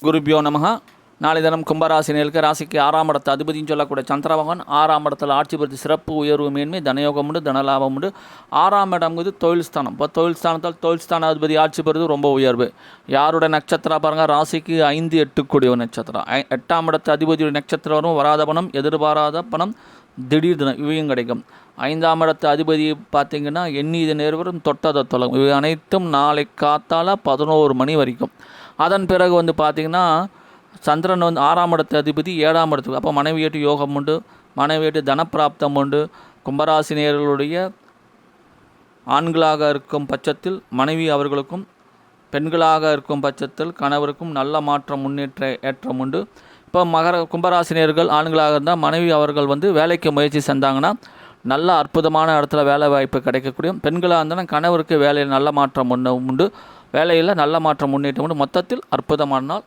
குருபியோ நமக. நாளை தினம் கும்பராசினியர்களுக்கு ராசிக்கு 6ஆம் இடத்து அதிபதினு சொல்லக்கூடிய சந்திரபகவான் 6ஆம் இடத்துல ஆட்சி பெறுது. சிறப்பு உயர்வு மேன்மை தனயோகம் உண்டு, தனலாபம் உண்டு. 6ஆம் இடம்ங்கிறது தொழில் ஸ்தானம். இப்போ தொழில் ஸ்தானத்தால் தொழில் ஸ்தான அதிபதி ஆட்சி பெறுது, ரொம்ப உயர்வு. யாருடைய நட்சத்திரம் பாருங்கள், ராசிக்கு 5, 8 கூடிய ஒரு நட்சத்திரம். 8ஆம் இடத்து அதிபதியுடைய நட்சத்திரம் வரும். வராத பணம், எதிர்பாராத பணம், திடீர் தினம் இவையும் கிடைக்கும். 5ஆம் இடத்து அதிபதி பார்த்திங்கன்னா எண்ணியது நேர்வரும், தொட்டதை தொலையும். இவை அனைத்தும் நாளை காத்தால 11 மணி வரைக்கும். அதன் பிறகு பார்த்திங்கன்னா சந்திரன் 6ஆம் இடத்து அதிபதி 7ஆம் இடத்துக்கு. அப்போ மனைவியேட்டு யோகம் உண்டு, மனைவியேட்டு தனப்பிராப்தம் உண்டு. கும்பராசினியர்களுடைய ஆண்களாக இருக்கும் பட்சத்தில் மனைவி அவர்களுக்கும், பெண்களாக இருக்கும் பட்சத்தில் கணவருக்கும் நல்ல மாற்றம், ஏற்றம் உண்டு. இப்போ கும்பராசினியர்கள் ஆண்களாக இருந்தால் மனைவி அவர்கள் வேலைக்கு முயற்சி செஞ்சாங்கன்னா நல்ல அற்புதமான இடத்துல வேலை வாய்ப்பு கிடைக்கக்கூடிய. பெண்களாக இருந்தாலும் கணவருக்கு வேலையில் நல்ல மாற்றம் உண்டு, வேலையில் நல்ல மாற்றம் முன்னேற்றம் உண்டு. மொத்தத்தில் அற்புதமான நாள்.